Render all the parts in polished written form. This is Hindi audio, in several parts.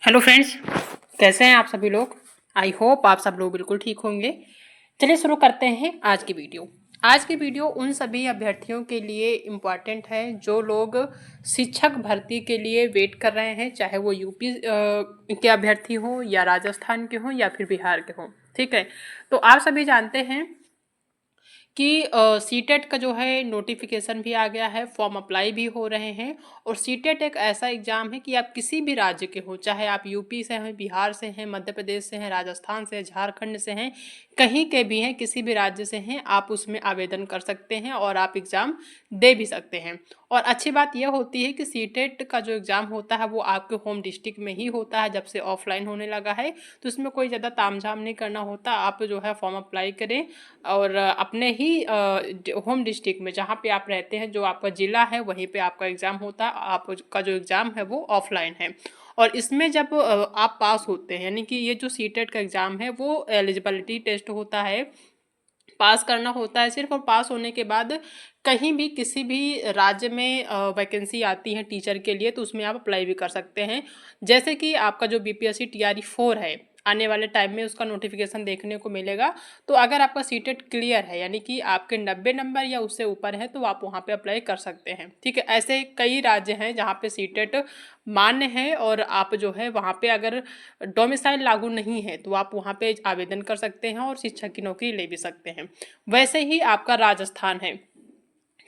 हेलो फ्रेंड्स, कैसे हैं आप सभी लोग। आई होप आप सब लोग बिल्कुल ठीक होंगे। चलिए शुरू करते हैं आज की वीडियो। आज की वीडियो उन सभी अभ्यर्थियों के लिए इम्पॉर्टेंट है जो लोग शिक्षक भर्ती के लिए वेट कर रहे हैं, चाहे वो यूपी के अभ्यर्थी हों या राजस्थान के हों या फिर बिहार के हों। ठीक है, तो आप सभी जानते हैं कि सीटेट का जो है नोटिफिकेशन भी आ गया है, फॉर्म अप्लाई भी हो रहे हैं। और सीटेट एक ऐसा एग्ज़ाम है कि आप किसी भी राज्य के हो, चाहे आप यूपी से हैं, बिहार से हैं, मध्य प्रदेश से हैं, राजस्थान से, झारखंड से हैं, कहीं के भी हैं, किसी भी राज्य से हैं, आप उसमें आवेदन कर सकते हैं और आप एग्ज़ाम दे भी सकते हैं। और अच्छी बात यह होती है कि सीटेट का जो एग्ज़ाम होता है वो आपके होम डिस्ट्रिक्ट में ही होता है। जब से ऑफलाइन होने लगा है तो इसमें कोई ज़्यादा तामझाम नहीं करना होता। आप जो है फॉर्म अप्लाई करें और अपने ही होम डिस्ट्रिक्ट में जहाँ पे आप रहते हैं, जो आपका ज़िला है, वहीं पे आपका एग्ज़ाम होता है। आपका जो एग्ज़ाम है वो ऑफलाइन है। और इसमें जब आप पास होते हैं, यानी कि ये जो सीटेट का एग्ज़ाम है वो एलिजिबिलिटी टेस्ट होता है, पास करना होता है सिर्फ। और पास होने के बाद कहीं भी किसी भी राज्य में वैकेंसी आती है टीचर के लिए तो उसमें आप अप्लाई भी कर सकते हैं। जैसे कि आपका जो बीपीएससी टीआरई 4 है, आने वाले टाइम में उसका नोटिफिकेशन देखने को मिलेगा। तो अगर आपका सीटेट क्लियर है, यानी कि आपके 90 नंबर या उससे ऊपर है, तो आप वहाँ पे अप्लाई कर सकते हैं। ठीक है, ऐसे कई राज्य हैं जहाँ पे सीटेट मान्य है और आप जो है वहाँ पे अगर डोमिसाइल लागू नहीं है तो आप वहाँ पे आवेदन कर सकते हैं और शिक्षक की नौकरी ले भी सकते हैं। वैसे ही आपका राजस्थान है।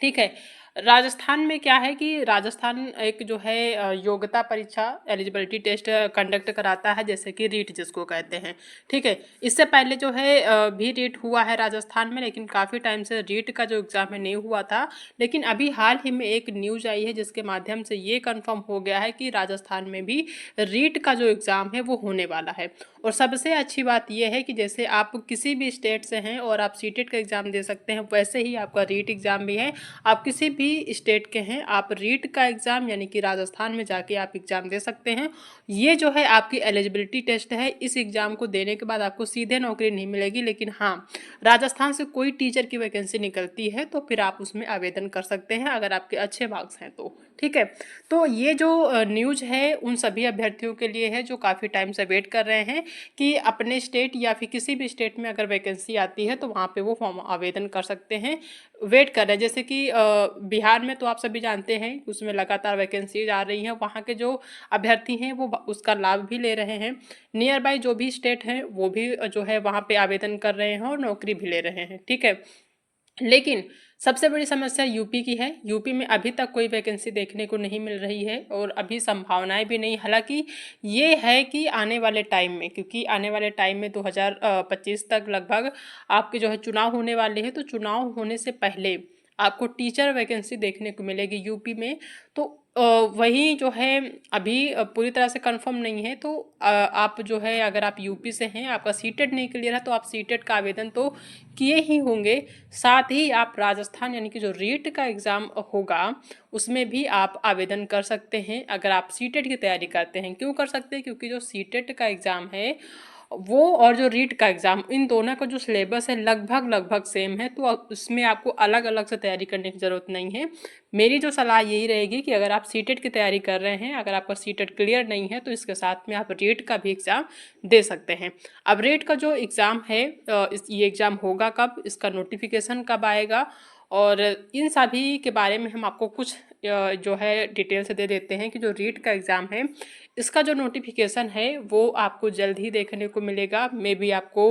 ठीक है, राजस्थान में क्या है कि राजस्थान एक जो है योग्यता परीक्षा एलिजिबिलिटी टेस्ट कंडक्ट कराता है, जैसे कि रीट जिसको कहते हैं। ठीक है, इससे पहले जो है भी रीट हुआ है राजस्थान में, लेकिन काफ़ी टाइम से रीट का जो एग्ज़ाम है नहीं हुआ था। लेकिन अभी हाल ही में एक न्यूज़ आई है जिसके माध्यम से ये कंफर्म हो गया है कि राजस्थान में भी रीट का जो एग्ज़ाम है वो होने वाला है। और सबसे अच्छी बात यह है कि जैसे आप किसी भी स्टेट से हैं और आप सीटेट का एग्ज़ाम दे सकते हैं, वैसे ही आपका रीट एग्ज़ाम भी है। आप किसी भी स्टेट के हैं, आप रीट का एग्ज़ाम यानी कि राजस्थान में जाके आप एग्ज़ाम दे सकते हैं। ये जो है आपकी एलिजिबिलिटी टेस्ट है। इस एग्ज़ाम को देने के बाद आपको सीधे नौकरी नहीं मिलेगी, लेकिन हाँ, राजस्थान से कोई टीचर की वैकेंसी निकलती है तो फिर आप उसमें आवेदन कर सकते हैं अगर आपके अच्छे मार्क्स हैं तो। ठीक है, तो ये जो न्यूज़ है उन सभी अभ्यर्थियों के लिए है जो काफ़ी टाइम से वेट कर रहे हैं कि अपने स्टेट या फिर किसी भी स्टेट में अगर वैकेंसी आती है तो वहाँ पे वो फॉर्म आवेदन कर सकते हैं। वेट कर रहे हैं, जैसे कि बिहार में तो आप सभी जानते हैं उसमें लगातार वैकेंसीज आ रही हैं। वहाँ के जो अभ्यर्थी हैं वो उसका लाभ भी ले रहे हैं। नियर बाय जो भी स्टेट हैं वो भी जो है वहाँ पे आवेदन कर रहे हैं और नौकरी भी ले रहे हैं। ठीक है, लेकिन सबसे बड़ी समस्या यूपी की है। यूपी में अभी तक कोई वैकेंसी देखने को नहीं मिल रही है और अभी संभावनाएं भी नहीं। हालांकि ये है कि आने वाले टाइम में, क्योंकि आने वाले टाइम में 2025 तक लगभग आपके जो है चुनाव होने वाले हैं, तो चुनाव होने से पहले आपको टीचर वैकेंसी देखने को मिलेगी यूपी में। तो वही जो है अभी पूरी तरह से कंफर्म नहीं है। तो आप जो है अगर आप यूपी से हैं, आपका सीटेट नहीं क्लियर है, तो आप सीटेट का आवेदन तो किए ही होंगे। साथ ही आप राजस्थान यानी कि जो रीट का एग्ज़ाम होगा उसमें भी आप आवेदन कर सकते हैं अगर आप सीटेट की तैयारी करते हैं। क्यों कर सकते हैं? क्योंकि जो सीटेट का एग्ज़ाम है वो और जो रीट का एग्ज़ाम, इन दोनों का जो सिलेबस है लगभग लगभग सेम है। तो उसमें आपको अलग अलग से तैयारी करने की ज़रूरत नहीं है। मेरी जो सलाह यही रहेगी कि अगर आप सीटेट की तैयारी कर रहे हैं, अगर आपका सीटेट क्लियर नहीं है, तो इसके साथ में आप रीट का भी एग्ज़ाम दे सकते हैं। अब रीट का जो एग्ज़ाम है ये एग्ज़ाम होगा कब, इसका नोटिफिकेशन कब आएगा, और इन सभी के बारे में हम आपको कुछ जो है डिटेल से दे देते हैं कि जो रीट का एग्ज़ाम है इसका जो नोटिफिकेशन है वो आपको जल्द ही देखने को मिलेगा। मे बी आपको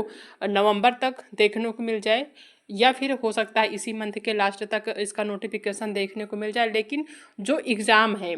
नवंबर तक देखने को मिल जाए या फिर हो सकता है इसी मंथ के लास्ट तक इसका नोटिफिकेशन देखने को मिल जाए। लेकिन जो एग्ज़ाम है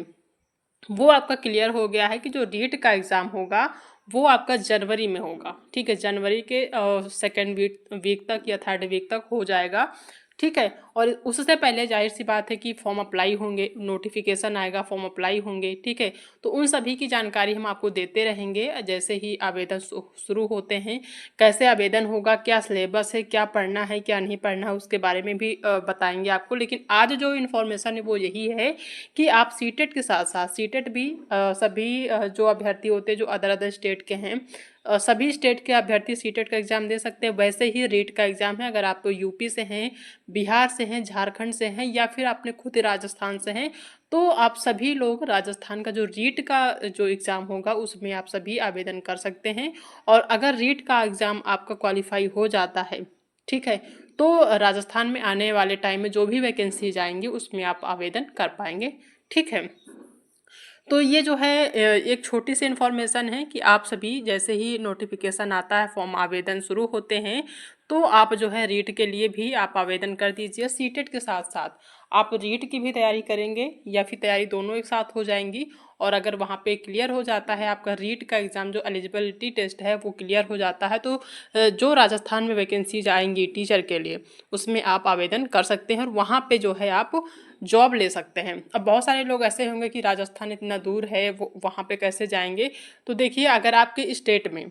वो आपका क्लियर हो गया है कि जो रीट का एग्ज़ाम होगा वो आपका जनवरी में होगा। ठीक है, जनवरी के सेकेंड वीक तक या थर्ड वीक तक हो जाएगा। ठीक है, और उससे पहले जाहिर सी बात है कि फॉर्म अप्लाई होंगे, नोटिफिकेशन आएगा, फॉर्म अप्लाई होंगे। ठीक है, तो उन सभी की जानकारी हम आपको देते रहेंगे जैसे ही आवेदन शुरू होते हैं। कैसे आवेदन होगा, क्या सिलेबस है, क्या पढ़ना है, क्या नहीं पढ़ना है, उसके बारे में भी बताएंगे आपको। लेकिन आज जो इन्फॉर्मेशन है वो यही है कि आप सीटेट के साथ साथ सीटेट भी सभी जो अभ्यर्थी होते हैं जो अदर अदर स्टेट के हैं, सभी स्टेट के अभ्यर्थी सीटेट का एग्ज़ाम दे सकते हैं। वैसे ही रीट का एग्ज़ाम है। अगर आप तो यूपी से हैं, बिहार से हैं, झारखंड से हैं या फिर आपने खुद राजस्थान से हैं, तो आप सभी लोग राजस्थान का जो रीट का जो एग्ज़ाम होगा उसमें आप सभी आवेदन कर सकते हैं। और अगर रीट का एग्ज़ाम आपका क्वालिफाई हो जाता है, ठीक है, तो राजस्थान में आने वाले टाइम में जो भी वैकेंसीज आएंगी उसमें आप आवेदन कर पाएंगे। ठीक है, तो ये जो है एक छोटी सी इन्फॉर्मेशन है कि आप सभी जैसे ही नोटिफिकेशन आता है, फॉर्म आवेदन शुरू होते हैं, तो आप जो है रीट के लिए भी आप आवेदन कर दीजिए। सीटेट के साथ साथ आप रीट की भी तैयारी करेंगे या फिर तैयारी दोनों एक साथ हो जाएंगी। और अगर वहाँ पे क्लियर हो जाता है आपका रीट का एग्ज़ाम, जो एलिजिबिलिटी टेस्ट है वो क्लियर हो जाता है, तो जो राजस्थान में वैकेंसीज आएंगी टीचर के लिए उसमें आप आवेदन कर सकते हैं और वहाँ पे जो है आप जॉब ले सकते हैं। अब बहुत सारे लोग ऐसे होंगे कि राजस्थान इतना दूर है, वो वहाँ पे कैसे जाएंगे। तो देखिए, अगर आपके स्टेट में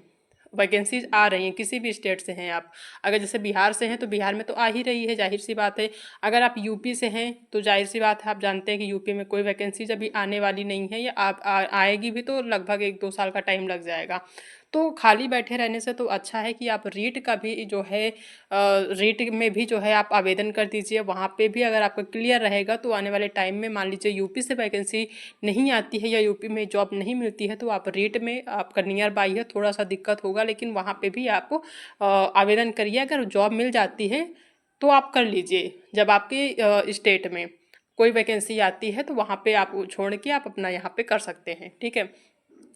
वैकेंसीज आ रही हैं, किसी भी स्टेट से हैं आप, अगर जैसे बिहार से हैं तो बिहार में तो आ ही रही है, जाहिर सी बात है। अगर आप यूपी से हैं तो जाहिर सी बात है, आप जानते हैं कि यूपी में कोई वैकेंसीज अभी आने वाली नहीं है, या आएगी भी तो लगभग 1-2 साल का टाइम लग जाएगा। तो खाली बैठे रहने से तो अच्छा है कि आप रीट का भी जो है रीट में भी जो है आप आवेदन कर दीजिए। वहाँ पे भी अगर आपका क्लियर रहेगा तो आने वाले टाइम में मान लीजिए यूपी से वैकेंसी नहीं आती है या यूपी में जॉब नहीं मिलती है, तो आप रीट में, आपका नियर बाई है, थोड़ा सा दिक्कत होगा लेकिन वहाँ पे भी आप आवेदन करिए। अगर जॉब मिल जाती है तो आप कर लीजिए। जब आपके स्टेट में कोई वैकेंसी आती है तो वहाँ पे आप छोड़ के आप अपना यहाँ पे कर सकते हैं। ठीक है,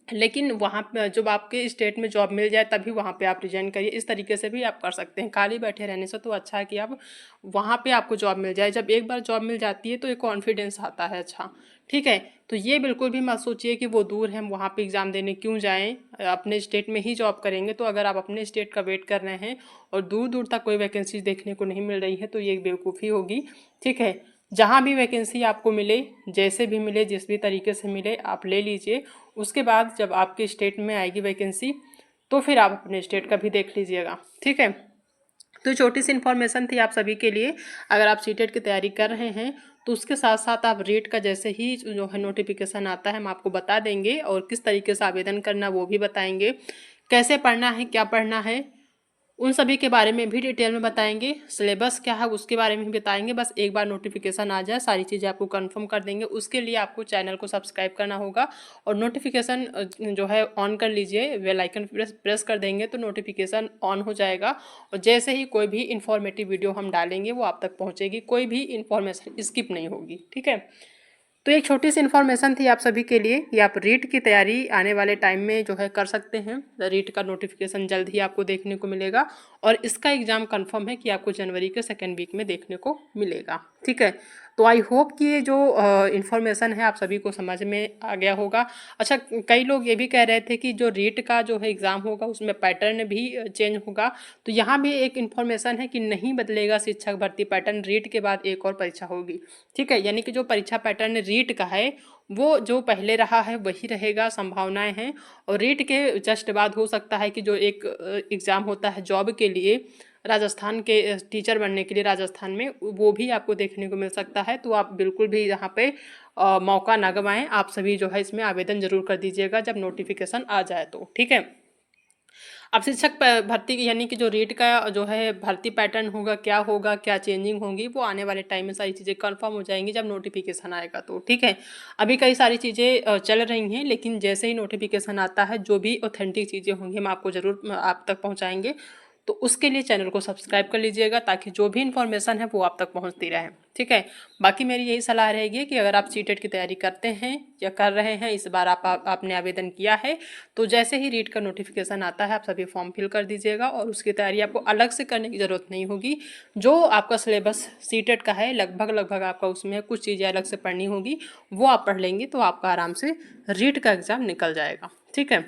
लेकिन वहाँ पे जब आपके स्टेट में जॉब मिल जाए तभी वहाँ पे आप रिजाइन करिए। इस तरीके से भी आप कर सकते हैं। खाली बैठे रहने से तो अच्छा है कि आप वहाँ पे आपको जॉब मिल जाए। जब एक बार जॉब मिल जाती है तो एक कॉन्फिडेंस आता है। अच्छा, ठीक है, तो ये बिल्कुल भी मत सोचिए कि वो दूर है, हम वहाँ पे एग्ज़ाम देने क्यों जाएँ, अपने स्टेट में ही जॉब करेंगे। तो अगर आप अपने स्टेट का वेट कर रहे हैं और दूर दूर तक कोई वैकेंसी देखने को नहीं मिल रही है तो ये बेवकूफ़ी होगी। ठीक है, जहाँ भी वैकेंसी आपको मिले, जैसे भी मिले, जिस भी तरीके से मिले, आप ले लीजिए। उसके बाद जब आपके स्टेट में आएगी वैकेंसी तो फिर आप अपने स्टेट का भी देख लीजिएगा। ठीक है, तो छोटी सी इन्फॉर्मेशन थी आप सभी के लिए। अगर आप सीटेट की तैयारी कर रहे हैं तो उसके साथ साथ आप रीट का जैसे ही जो है नोटिफिकेशन आता है हम आपको बता देंगे, और किस तरीके से आवेदन करना वो भी बताएंगे, कैसे पढ़ना है, क्या पढ़ना है, उन सभी के बारे में भी डिटेल में बताएंगे। सिलेबस क्या है उसके बारे में भी बताएंगे। बस एक बार नोटिफिकेशन आ जाए सारी चीज़ें आपको कंफर्म कर देंगे। उसके लिए आपको चैनल को सब्सक्राइब करना होगा और नोटिफिकेशन जो है ऑन कर लीजिए। बेल आइकन प्रेस कर देंगे तो नोटिफिकेशन ऑन हो जाएगा और जैसे ही कोई भी इंफॉर्मेटिव वीडियो हम डालेंगे वो आप तक पहुँचेगी। कोई भी इंफॉर्मेशन स्किप नहीं होगी। ठीक है, तो एक छोटी सी इन्फॉर्मेशन थी आप सभी के लिए कि आप रीट की तैयारी आने वाले टाइम में जो है कर सकते हैं। रीट का नोटिफिकेशन जल्द ही आपको देखने को मिलेगा और इसका एग्ज़ाम कंफर्म है कि आपको जनवरी के सेकेंड वीक में देखने को मिलेगा। ठीक है, तो आई होप कि ये जो इन्फॉर्मेशन है आप सभी को समझ में आ गया होगा। अच्छा, कई लोग ये भी कह रहे थे कि जो रीट का जो है एग्ज़ाम होगा उसमें पैटर्न भी चेंज होगा, तो यहाँ भी एक इन्फॉर्मेशन है कि नहीं बदलेगा शिक्षक भर्ती पैटर्न। रीट के बाद एक और परीक्षा होगी। ठीक है, यानी कि जो परीक्षा पैटर्न रीट का है वो जो पहले रहा है वही रहेगा, संभावनाएं हैं। और रीट के जस्ट बाद हो सकता है कि जो एक एग्ज़ाम होता है जॉब के लिए, राजस्थान के टीचर बनने के लिए राजस्थान में, वो भी आपको देखने को मिल सकता है। तो आप बिल्कुल भी यहाँ पे मौका ना गंवाएं। आप सभी जो है इसमें आवेदन जरूर कर दीजिएगा जब नोटिफिकेशन आ जाए तो। ठीक है, अब शिक्षक भर्ती की यानी कि जो रीट का जो है भर्ती पैटर्न होगा, क्या चेंजिंग होंगी, वो आने वाले टाइम में सारी चीज़ें कंफर्म हो जाएंगी जब नोटिफिकेशन आएगा तो। ठीक है, अभी कई सारी चीज़ें चल रही हैं लेकिन जैसे ही नोटिफिकेशन आता है जो भी ऑथेंटिक चीज़ें होंगी हम आपको ज़रूर आप तक पहुँचाएंगे। तो उसके लिए चैनल को सब्सक्राइब कर लीजिएगा ताकि जो भी इन्फॉर्मेशन है वो आप तक पहुंचती रहे। ठीक है, बाकी मेरी यही सलाह रहेगी कि अगर आप सीटेट की तैयारी करते हैं या कर रहे हैं, इस बार आपने आवेदन किया है, तो जैसे ही रीट का नोटिफिकेशन आता है आप सभी फॉर्म फिल कर दीजिएगा और उसकी तैयारी आपको अलग से करने की ज़रूरत नहीं होगी। जो आपका सिलेबस सीटेट का है लगभग आपका उसमें कुछ चीज़ें अलग से पढ़नी होगी, वो आप पढ़ लेंगे तो आपका आराम से रीट का एग्ज़ाम निकल जाएगा। ठीक है,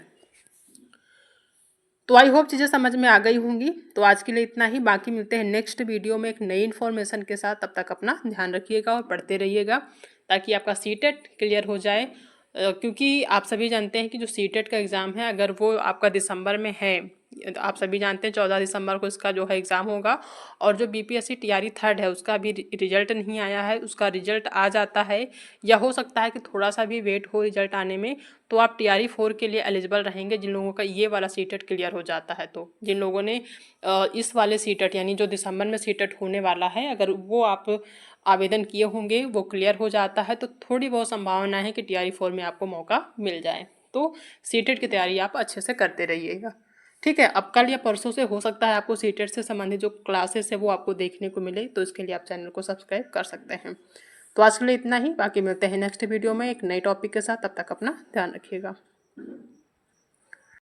तो आई होप चीज़ें समझ में आ गई होंगी। तो आज के लिए इतना ही, बाकी मिलते हैं नेक्स्ट वीडियो में एक नई इन्फॉर्मेशन के साथ। तब तक अपना ध्यान रखिएगा और पढ़ते रहिएगा ताकि आपका सीटेट क्लियर हो जाए। क्योंकि आप सभी जानते हैं कि जो सीटेट का एग्ज़ाम है अगर वो आपका दिसंबर में है आप सभी जानते हैं 14 दिसंबर को इसका जो है एग्ज़ाम होगा। और जो बीपीएससी टीआरई थर्ड है उसका अभी रिजल्ट नहीं आया है, उसका रिजल्ट आ जाता है या हो सकता है कि थोड़ा सा भी वेट हो रिजल्ट आने में, तो आप टीआरई 4 के लिए एलिजिबल रहेंगे जिन लोगों का ये वाला सीटेट क्लियर हो जाता है। तो जिन लोगों ने इस वाले सीटेट यानी जो दिसंबर में सीटेट होने वाला है, अगर वो आप आवेदन किए होंगे वो क्लियर हो जाता है, तो थोड़ी बहुत संभावना है कि टीआरई 4 में आपको मौका मिल जाए। तो सीटेट की तैयारी आप अच्छे से करते रहिएगा। ठीक है, अब कल या परसों से हो सकता है आपको सीटेट से संबंधित जो क्लासेस है वो आपको देखने को मिले, तो इसके लिए आप चैनल को सब्सक्राइब कर सकते हैं। तो आज के लिए इतना ही, बाकी मिलते हैं नेक्स्ट वीडियो में एक नए टॉपिक के साथ। तब तक अपना ध्यान रखिएगा।